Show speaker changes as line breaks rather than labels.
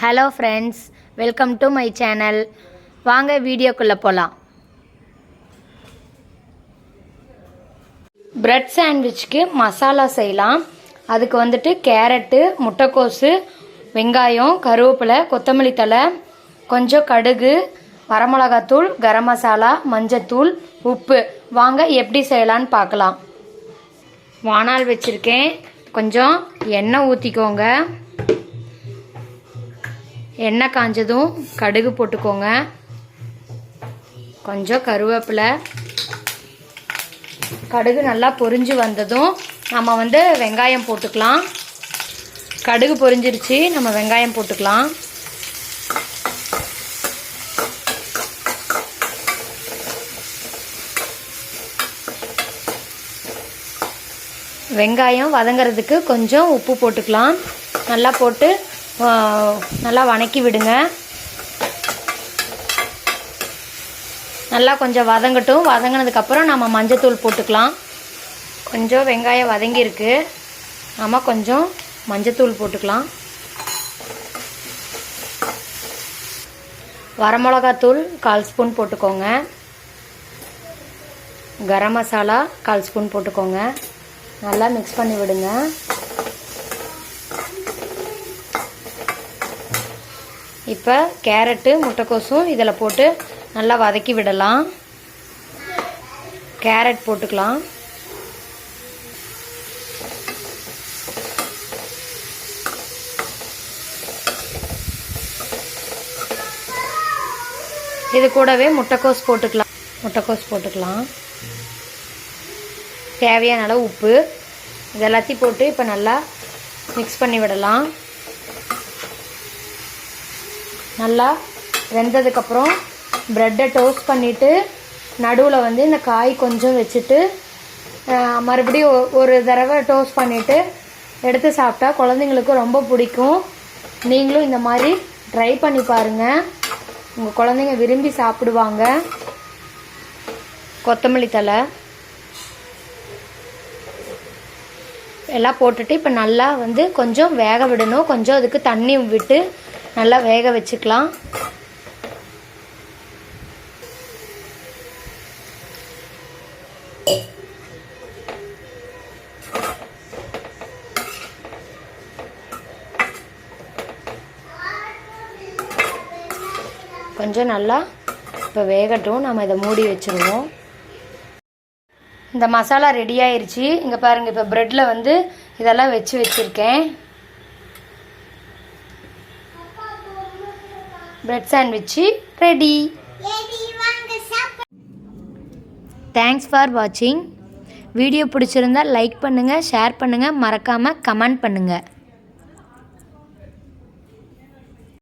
Hello friends, welcome to my channel. வாங்க வீடியோக்குள்ளே போகலாம். பிரெட் சாண்ட்விச்சுக்கு மசாலா செய்யலாம். அதுக்கு வந்துட்டு கேரட்டு, முட்டைக்கோசு, வெங்காயம், கருவேப்பிலை, கொத்தமல்லி தழை, கொஞ்சம் கடுகு, வரமிளகாத்தூள், கரம் மசாலா, மஞ்சத்தூள், உப்பு. வாங்க எப்படி செய்யலான்னு பார்க்கலாம். வாணல் வச்சுருக்கேன். கொஞ்சம் எண்ணெய் ஊற்றிக்கோங்க. எண்ணெய் காஞ்சதும் கடுகு போட்டுக்கோங்க. கொஞ்சம் கருவேப்பிலை. கடுகு நல்லா பொரிஞ்சு வந்ததும் நம்ம வெங்காயம் போட்டுக்கலாம். கடுகு பொரிஞ்சிருச்சு, நம்ம வெங்காயம் போட்டுக்கலாம். வெங்காயம் வதங்கிறதுக்கு கொஞ்சம் உப்பு போட்டுக்கலாம். நல்லா போட்டு நல்லா வதக்கி விடுங்க. நல்லா கொஞ்சம் வதங்கட்டும். வதங்கினதுக்கப்புறம் நம்ம மஞ்சத்தூள் போட்டுக்கலாம். கொஞ்சம் வெங்காயம் வதங்கியிருக்கு, நம்ம கொஞ்சம் மஞ்சத்தூள் போட்டுக்கலாம். வரமிளகாத்தூள் 1/4 ஸ்பூன் போட்டுக்கோங்க. கரம் மசாலா 1/4 ஸ்பூன் போட்டுக்கோங்க. நல்லா மிக்ஸ் பண்ணி விடுங்க. இப்போ கேரட்டு, முட்டைக்கோசும் இதில் போட்டு நல்லா வதக்கி விடலாம். கேரட் போட்டுக்கலாம். இது கூடவே முட்டைக்கோஸ் போட்டுக்கலாம். தேவையான அளவு உப்பு. இது எல்லாத்தையும் போட்டு இப்போ நல்லா மிக்ஸ் பண்ணி விடலாம். நல்லா வெந்ததுக்கப்புறம் ப்ரெட்டை டோஸ்ட் பண்ணிவிட்டு நடுவில் இந்த காய் கொஞ்சம் வச்சுட்டு மறுபடியும் ஒரு தடவை டோஸ்ட் பண்ணிவிட்டு எடுத்து சாப்பிட்டா குழந்தைங்களுக்கு ரொம்ப பிடிக்கும். நீங்களும் இந்த மாதிரி ட்ரை பண்ணி பாருங்கள். உங்கள் குழந்தைங்க விரும்பி சாப்பிடுவாங்க. கொத்தமல்லி தழை எல்லாம் போட்டுட்டு இப்போ நல்லா கொஞ்சம் வேக விடணும். கொஞ்சம் அதுக்கு தண்ணி விட்டு நல்லா வேக வச்சுக்கலாம். கொஞ்சம் நல்லா இப்போ வேகட்டும். நம்ம இதை மூடி வச்சுருவோம். இந்த மசாலா ரெடி ஆயிடுச்சு. இங்கே பாருங்கள், இப்போ ப்ரெட்டில் இதெல்லாம் வச்சுருக்கேன். Bread sandwich ready. Thanks for வாட்சிங். வீடியோ பிடிச்சிருந்தா லைக் பண்ணுங்கள், ஷேர் பண்ணுங்கள், மறக்காமல் கமெண்ட் பண்ணுங்கள்.